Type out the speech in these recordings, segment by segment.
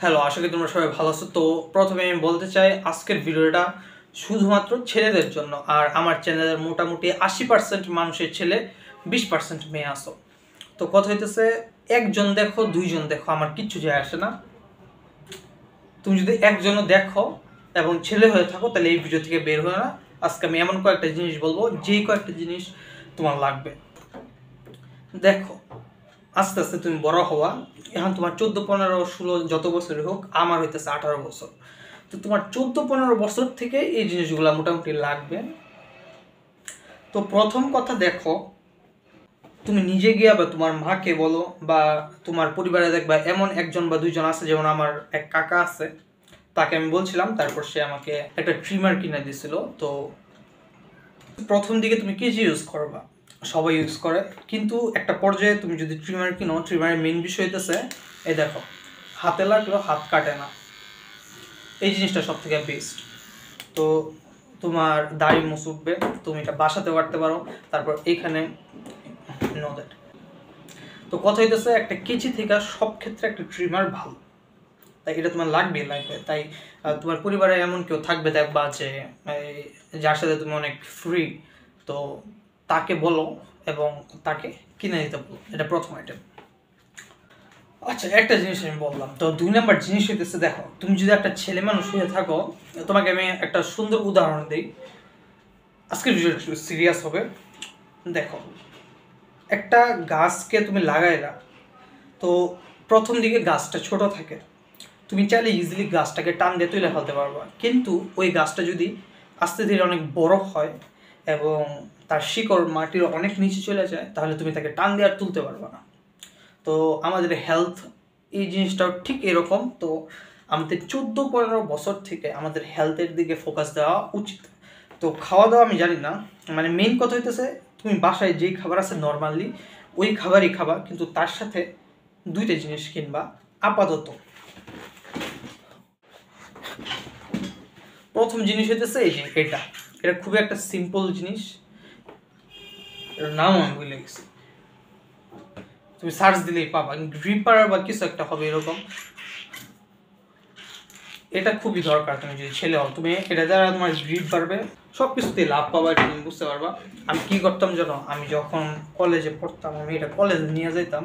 Hello, আশা করি তোমরা সবাই ভালো আছো। তো প্রথমে আমি বলতে চাই আজকের ভিডিওটা শুধুমাত্র ছেলেদের জন্য। আর আমার চ্যানেলের মোটামুটি 80% মানুষের ছেলে, 20% মেয়ে আসো। তো কথা হইতেছে একজন দেখো, দুইজন দেখো, আমার কিচ্ছু যায় আসে না। তুমি যদি একজনও দেখো এবং ছেলে হয়ে থাকো তাহলে এই ভিডিও থেকে বের হয় না। আজকে আমি এমন কয়েকটা জিনিস বলবো, যেই কয়েকটা জিনিস তোমার লাগবে। দেখো, আস্তে আস্তে তুমি বড় হওয়া, এখন তোমার 14, 15, 16 যত বছরই হোক, আমার হইতেছে 18 বছর। তো তোমার 14, 15 বছর থেকে এই জিনিসগুলো মোটামুটি লাগবে। তো প্রথম কথা দেখো, তুমি নিজে গিয়া বা তোমার মাকে বলো বা তোমার পরিবারে দেখবা এমন একজন বা দুইজন আছে, যেমন আমার এক কাকা আছে, তাকে আমি বলছিলাম, তারপর সে আমাকে একটা ট্রিমার কিনে দিছিল। তো প্রথম দিকে তুমি কেজি ইউজ করবা, সবাই ইউজ করে, কিন্তু একটা পর্যায়ে তুমি যদি ট্রিমার কিনো, ট্রিমারের মেইন বিষয় হইতেছে এই দেখো, হাতে লাগলেও হাত কাটে না, এই জিনিসটা সব থেকে বেস্ট। তো তোমার দাড়ি মুছ উঠবে, তুমি এটা বাসাতে পারতে পারো। তারপর এইখানে নো দ্যাট। তো কথা হইতেছে একটা কেচি থেকে সব ক্ষেত্রে একটা ট্রিমার ভালো, তাই এটা তোমার লাগবে। তাই তোমার পরিবারে এমন কেউ থাকবে দেখবা যে যার সাথে তুমি অনেক ফ্রি, তো তাকে বলো এবং তাকে কিনে দিতে বলো। এটা প্রথম আইটেম। আচ্ছা, একটা জিনিস আমি বললাম। তো 2 নাম্বার জিনিস হইতেছে, দেখো তুমি যদি একটা ছেলে মানুষ হয়ে থাকো, তোমাকে আমি একটা সুন্দর উদাহরণ দিই। আজকের ভিডিওটা একটু সিরিয়াস হবে। দেখো, একটা গাছকে তুমি লাগাইলা, তো প্রথম দিকে গাছটা ছোট থাকে, তুমি চাইলে ইজিলি গাছটাকে টান দিয়ে তুলে ফেলতে পারবা। কিন্তু ওই গাছটা যদি আস্তে ধীরে অনেক বড় হয় এবং তার শিকড় মাটির অনেক নিচে চলে যায়, তাহলে তুমি তাকে টান দিয়ে আর তুলতে পারবা না। তো আমাদের হেলথ, এই জিনিসটাও ঠিক এরকম। তো আমাদের 14-15 বছর থেকে আমাদের হেলথের দিকে ফোকাস দেওয়া উচিত। তো খাওয়া দাওয়া আমি জানি না, মানে মেইন কথা হইতেছে তুমি বাসায় যেই খাবার আছে নর্মালি ওই খাবারই খাবা, কিন্তু তার সাথে 2টা জিনিস কিনবা আপাতত। প্রথম জিনিস হইতেছে এই যে এটা খুবই একটা সিম্পল জিনিস, এর নাম আমি ভুলে গেছি, তুমি সার্চ দিলেই পাবা, গ্রিপার বা কিছু একটা হবে এরকম। এটা খুবই দরকার, তুমি যদি ছেলে হও, তুমি এটা দ্বারা তোমার গ্রিপ বাড়বে, সব কিছুতে লাভ পাবা, এটা তুমি বুঝতে পারবা। আমি কি করতাম জানো, আমি যখন কলেজে পড়তাম, আমি এটা কলেজে নিয়ে যেতাম,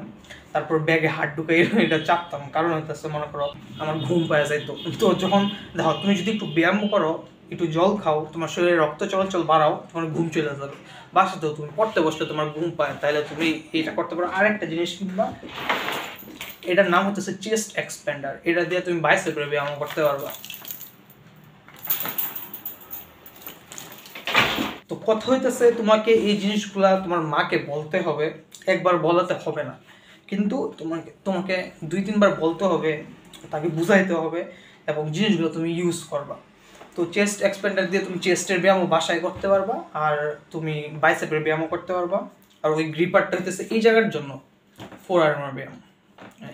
তারপর ব্যাগে হাত ঢুকে এটা চাপতাম, কারণ হইতেছে মনে করো আমার ঘুম পাওয়া যাইতো। তো যখন দেখো তুমি যদি একটু ব্যায়াম করো, একটু জল খাও, তোমার শরীরে রক্ত চলাচল বাড়াও, তোমার ঘুম চলে যাবে। বাসাতেও তুমি পড়তে বসলে তোমার ঘুম পায়, তাহলে তুমি এটা করতে পারো। আরেকটা জিনিস কিনবা, এটার নাম হচ্ছে চেস্ট এক্সপ্যান্ডার। এটা দিয়ে তুমি বাইসেপের ব্যায়াম করতে পারবা। তো কথা হইতেছে তোমাকে এই জিনিসগুলা তোমার মাকে বলতে হবে, একবার বলাতে হবে না, কিন্তু তোমাকে 2-3 বার বলতে হবে, তাকে বুঝাইতে হবে, এবং জিনিসগুলো তুমি ইউজ করবা। তো চেস্ট এক্সপ্যান্ডার দিয়ে তুমি চেস্টের ব্যায়ামও বাসায় করতে পারবা, আর তুমি বাইসেপের ব্যায়ামও করতে পারবা। আর ওই গ্রিপারটা হইতেছে এই জায়গার জন্য, 4 আর্মের ব্যায়াম,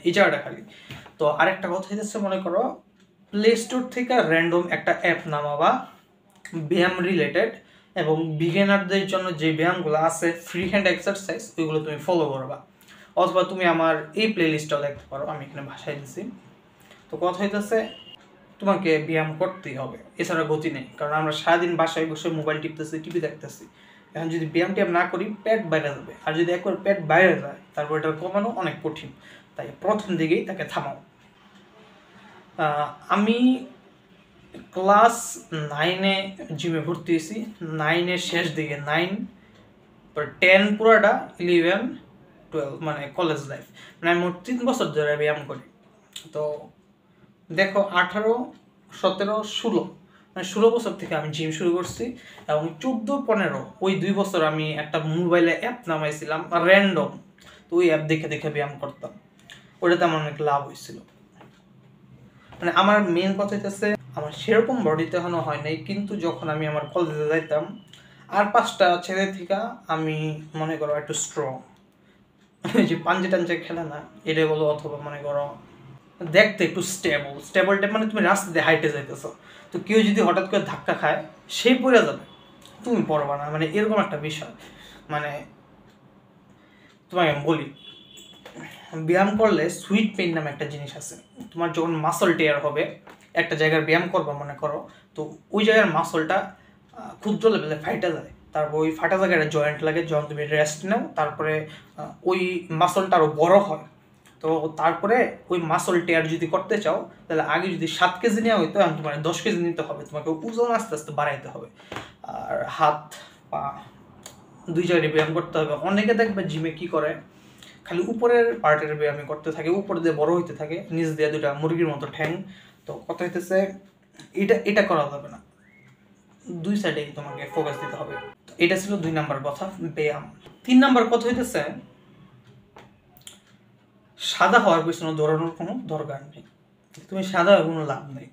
এই জায়গাটা খালি। তো আরেকটা কথা হইতেছে, মনে করো প্লে স্টোর থেকে র্যান্ডম একটা অ্যাপ নামাবা ব্যায়াম রিলেটেড, এবং বিগিনারদের জন্য যে ব্যায়ামগুলো আছে, ফ্রি হ্যান্ড এক্সারসাইজ, ওইগুলো তুমি ফলো করবা। অথবা তুমি আমার এই প্লে লিস্টটাও দেখতে পারো, আমি এখানে ভাষায় দিচ্ছি। তো কথা হইতেছে তোমাকে ব্যায়াম করতেই হবে, এছাড়া গতি নেই। কারণ আমরা সারাদিন বাসায় বসে মোবাইল টিপতেছি, টিভি দেখতেছি, এখন যদি ব্যায়াম ট্যায়াম না করি পেট বাইরে যাবে, আর যদি একবার পেট বাইরে যায় তারপর এটা কমানো অনেক কঠিন। তাই প্রথম দিকেই তাকে থামাও। আমি ক্লাস 9-এ জিমে ভর্তি হয়েছি, 9-এর শেষ দিকে, 9, 10 পুরাটা, 11, 12 মানে কলেজ লাইফ, মানে আমি মোট 3 বছর ধরে ব্যায়াম করি। তো দেখো 18, 17, 16, মানে 16 বছর থেকে আমি জিম শুরু করছি, এবং 14, 15 ওই 2 বছর আমি একটা মোবাইলে অ্যাপ নামাইছিলাম র্যান্ডম, তো ওই অ্যাপ দেখে দেখে ব্যায়াম করতাম, ওটাতে আমার অনেক লাভ হয়েছিল। মানে আমার মেন কথা হচ্ছে আমার সেরকম বডিতে এখনো হয় নাই, কিন্তু যখন আমি আমার কলেজে যাইতাম আর 5টা ছেলে থেকে আমি মনে করো একটু স্ট্রং, যে পাঞ্জে টাঞ্জে খেলে না এটাই বলো, অথবা মনে করো দেখতে একটু স্টেবল মানে তুমি রাস্তা দিয়ে হাইটে যাইতেছো, তো কেউ যদি হঠাৎ করে ধাক্কা খায় সেই পড়ে যাবে, তুমি পড়বা না, মানে এরকম একটা বিষয়। মানে তোমাকে আমি বলি, ব্যায়াম করলে সুইট পেইন নামে একটা জিনিস আছে। তোমার যখন মাসল টেয়ার হবে, একটা জায়গার ব্যায়াম করবা মনে করো, তো ওই জায়গার মাসলটা ক্ষুদ্র লেভেলে ফাইটা যায়, তারপর ওই ফাটা জায়গায় একটা জয়েন্ট লাগে, যখন তুমি রেস্ট নাও তারপরে ওই মাসলটা আরও বড় হয়। তো তারপরে ওই মাসল টেয়ার যদি করতে চাও, তাহলে আগে যদি 7 কেজি নেওয়া হইতো, এখন তোমার 10 কেজি নিতে হবে, তোমাকে ওজন আস্তে আস্তে বাড়াইতে হবে। আর হাত পা দুই জায়গায় ব্যায়াম করতে হবে। অনেকে দেখবে জিমে কি করে, খালি উপরের পার্টের ব্যায়ামই করতে থাকে, উপর দিয়ে বড় হইতে থাকে, নিচ দিয়ে দুটা মুরগির মতো ঠ্যাং। তো কথা হইতেছে এটা করা যাবে না, দুই সাইডেই তোমাকে ফোকাস দিতে হবে। এটা ছিল 2 নাম্বার কথা, ব্যায়াম। 3 নাম্বার কথা হইতেছে সাদা হওয়ার পিছনে দৌড়ানোর কোনো দরকার নেই। তুমি সাদা হওয়ার কোনো লাভ নেই।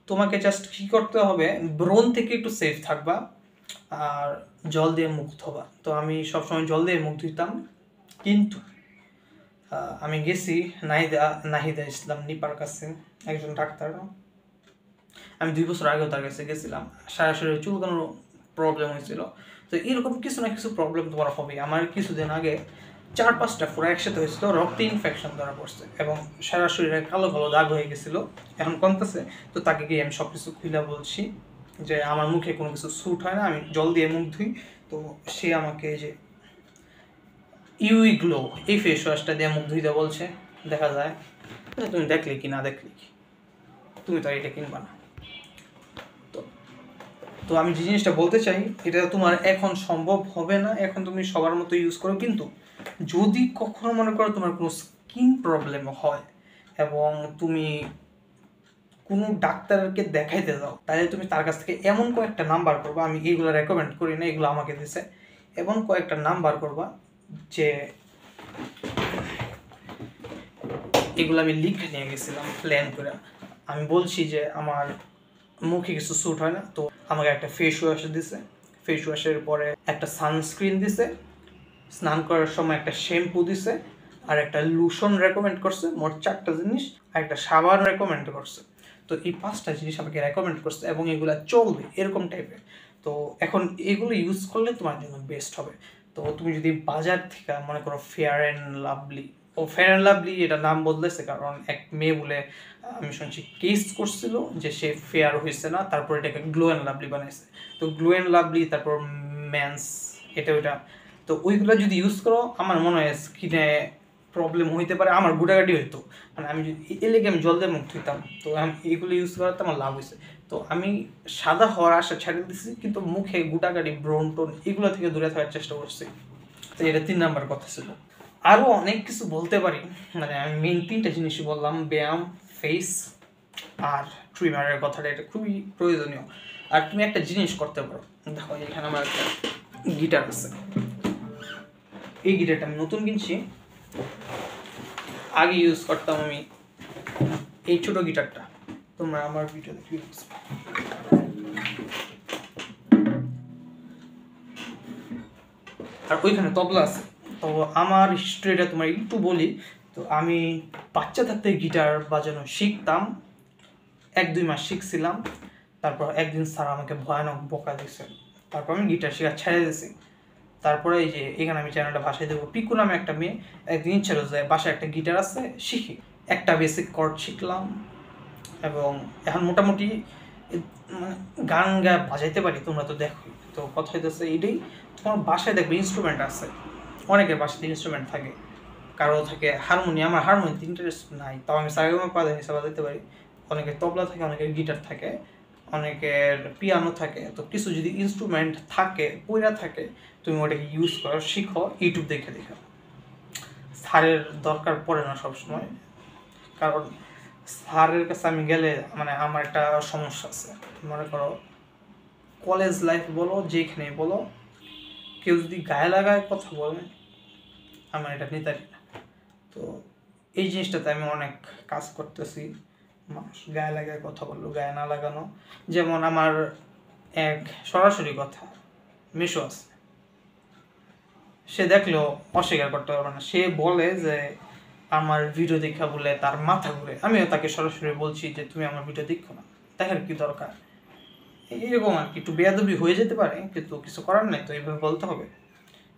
তোমাকে জাস্ট কী করতে হবে, ব্রণ থেকে একটু সেফ থাকবা আর জল দিয়ে মুখ ধোবা। তো আমি সবসময় জল দিয়ে মুখ ধুইতাম, কিন্তু আমি গেছি নাহিদা ইসলাম নিপার কাছে, একজন ডাক্তার। আমি 2 বছর আগেও তার কাছে গেছিলাম, সারা শরীরে চুলকানোর প্রবলেম হয়েছিল। তো এরকম কিছু না কিছু প্রবলেম তোমার হবে। আমার কিছুদিন আগে 4-5টা ফোড়া একসাথে হয়েছিল, রক্তে ইনফেকশন ধরা পড়ছে এবং সারা শরীরে কালো কালো দাগ হয়ে গেছিলো, এখন কমতেছে। তো তাকে গিয়ে আমি সব কিছু খুলে বলছি যে আমার মুখে কোনো কিছু স্যুট হয় না, আমি জল দিয়ে মুখ ধুই। তো সে আমাকে যে ইউই গ্লো এই ফেস ওয়াশটা দিয়ে মুখ ধুইতে বলছে। দেখা যায় তুমি দেখলে কি না দেখলে কি, তুমি তো এটা কিনবা না। তো আমি যে জিনিসটা বলতে চাই, এটা তোমার এখন সম্ভব হবে না, এখন তুমি সবার মতো ইউজ করো। কিন্তু যদি কখনো মনে করো তোমার কোনো স্কিন প্রবলেম হয় এবং তুমি কোনো ডাক্তারকে দেখাইতে যাও, তাহলে তুমি তার কাছ থেকে এমন কয়েকটা নাম্বার করবা, আমি এইগুলো রেকমেন্ড করি না, এগুলো আমাকে দিছে, এমন কয়েকটা নাম্বার করবা যে এগুলো আমি লিখে নিয়ে গেছিলাম প্ল্যান করে। আমি বলছি যে আমার মুখে কিছু স্যুট হয় না, তো আমাকে একটা ফেস ওয়াশ দিছে, ফেস ওয়াশের পরে একটা সানস্ক্রিন দিছে, স্নান করার সময় একটা শ্যাম্পু দিছে, আর একটা লোশন রেকমেন্ড করছে। মোট 4টা জিনিস, আর একটা সাবান রেকমেন্ড করছে। তো এই 5টা জিনিস আমাকে রেকমেন্ড করছে এবং এগুলো চলবে এরকম টাইপের। তো এখন এগুলো ইউজ করলে তোমার জন্য বেস্ট হবে। তো তুমি যদি বাজার থেকে মনে করো fair and lovely, fair and lovely এটা নাম বদলেছে কারণ এক মেয়ে বলে আমি শুনছি কেস করছিল যে সে ফেয়ার হয়েছে না, তারপর এটাকে গ্লো অ্যান্ড লাভলি বানাইছে। তো গ্লো অ্যান্ড লাভলি, তারপর ম্যান্স, এটা ওইটা। তো ওইগুলো যদি ইউজ করো, আমার মনে হয় স্কিনে প্রবলেম হইতে পারে, আমার গুটাগাটি হইতো, মানে আমি এর লেগে আমি জল দিয়ে মুখ ধুইতাম। তো আমি এইগুলো ইউজ করাতে আমার লাভ হয়েছে। তো আমি সাদা হওয়ার আশা ছেড়ে দিচ্ছি, কিন্তু মুখে গুটাগাটি ব্রণ টোন এগুলো থেকে দূরে থাকার চেষ্টা করছি। তো এটা 3 নাম্বার কথা ছিল। আরও অনেক কিছু বলতে পারি, মানে আমি মেন 3টা জিনিসই বললাম, ব্যায়াম, ফেস আর ট্রিমারের কথাটা, এটা খুবই প্রয়োজনীয়। আর তুমি একটা জিনিস করতে পারো, দেখো এখানে আমার একটা গিটার আছে, এই গিটারটা আমি নতুন কিনছি, আগে ইউজ করতাম আমি এই ছোট গিটারটা, তোমরা আমার ভিডিও দেখে আর ওইখানে তবলা আছে। তো আমার হিস্ট্রিটা তোমার একটু বলি। তো আমি বাচ্চা থাকতে গিটার বাজানো শিখতাম, 1-2 মাস শিখছিলাম, তারপর একদিন স্যার আমাকে ভয়ানক বকা দিয়েছে, তারপর আমি গিটার শেখা ছেড়ে দিয়েছি। তারপরে এই যে এখানে আমি চ্যানেলটা ভাষায় দেবো, পিকু নামে একটা মেয়ে একদিন ইচ্ছা যে বাসায় একটা গিটার আছে, শিখি, একটা বেসিক কর্ড শিখলাম এবং এখন মোটামুটি মানে গান বাজাইতে পারি, তোমরা তো দেখো। তো কথা হইতেছে এটাই, তোমার বাসায় দেখবে ইনস্ট্রুমেন্ট আছে, অনেকের বাসাতে ইনস্ট্রুমেন্ট থাকে, কারো থাকে হারমোনিয়াম, আমার হারমোনিয়াম ইন্টারেস্ট নাই, তাও আমি সারেগামা পা হিসাবে বাজাইতে পারি। অনেকের তবলা থাকে, অনেকের গিটার থাকে, অনেকের পিয়ানো থাকে। তো কিছু যদি ইনস্ট্রুমেন্ট থাকে, পয়রা থাকে, তুমি ওটাকে ইউজ করো, শিখো ইউটিউব দেখে দেখে। স্যারের দরকার পড়ে না সবসময়, কারণ স্যারের কাছে আমি গেলে মানে আমার একটা সমস্যা আছে, মনে করো কলেজ লাইফ বলো যেখানে বলো, কেউ যদি গায়ে লাগায় কথা বলে, আমার এটা নিতে পারি না। তো এই জিনিসটাতে আমি অনেক কাজ করতেছি, মানুষ গায়ে লাগায় কথা বললো, গায়ে না লাগানো। যেমন আমার এক সরাসরি কথা মিশো আছে, সে দেখলেও অস্বীকার করতে পারবে না, সে বলে যে আমার ভিডিও দেখা বলে তার মাথা ঘুরে। আমিও তাকে সরাসরি বলছি যে তুমি আমার ভিডিও দেখো না, দেখার কি দরকার, এরকম আর কি। একটু বেয়াদবি হয়ে যেতে পারে, কিন্তু কিছু করার নাই, তো এইভাবে বলতে হবে।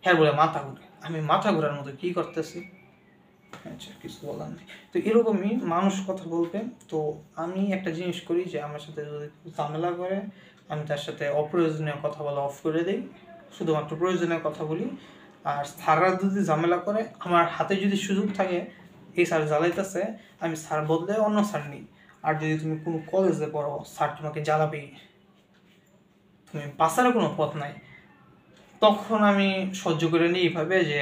হ্যাঁ বলে মাথা ঘুরে, আমি মাথা ঘোরার মতো কি করতেছি? আচ্ছা, কিছু বলার নেই। তো এরকমই মানুষ কথা বলবে। তো আমি একটা জিনিস করি যে আমার সাথে যদি কেউ ঝামেলা করে আমি তার সাথে অপ্রয়োজনীয় কথা বলা অফ করে দিই, শুধুমাত্র প্রয়োজনীয় কথা বলি। আর স্যাররা যদি ঝামেলা করে, আমার হাতে যদি সুযোগ থাকে এই স্যার জ্বালাইতেছে, আমি স্যার বদলে অন্য স্যার নিই। আর যদি তুমি কোনো কলেজে পড়ো, স্যার তোমাকে জ্বালাবেই, তুমি বাঁচার কোনো পথ নাই, তখন আমি সহ্য করে নিই এইভাবে যে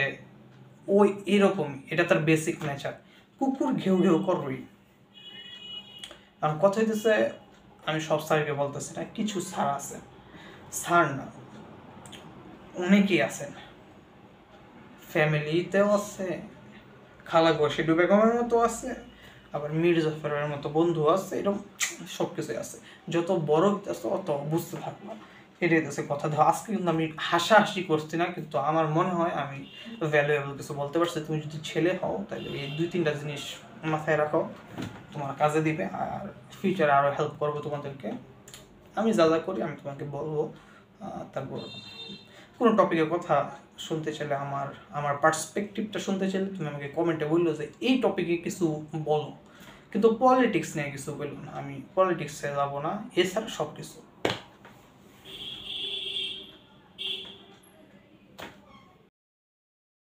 ওই এরকমই, এটা তার বেসিক নেচার। কুকুর ঘেউ ঘেউ করবই। কারণ কথা হইতেছে, আমি সব স্যারকে বলতেছি না, কিছু স্যার আছে, স্যার না অনেকেই আছেন, ফ্যামিলিতেও আছে, খালা গোশিডু বেগমের মতো আছে, আবার মীর জাফরের মতো বন্ধু আছে, এরকম সব কিছুই আছে। যত বড় হইতেছে অত বুঝতে থাকবো, এটাই হচ্ছে কথা। ধর আজকে কিন্তু আমি হাসাহাসি করছি না, কিন্তু আমার মনে হয় আমি ভ্যালুয়েবল কিছু বলতে পারছি। তুমি যদি ছেলে হও তাহলে এই 2-3টা জিনিস মাথায় রাখো, তোমার কাজে দিবে, আর ফিউচারে আরও হেল্প করবো তোমাদেরকে। আমি যা যা করি আমি তোমাকে বলবো। তারপর কোনো টপিকের কথা শুনতে চাইলে, আমার পার্সপেক্টিভটা শুনতে চাইলে তুমি আমাকে কমেন্টে বললো যে এই টপিকে কিছু বলো, কিন্তু পলিটিক্স নিয়ে কিছু বললো না। আমি পলিটিক্সে যাবো না, এছাড়া সব কিছু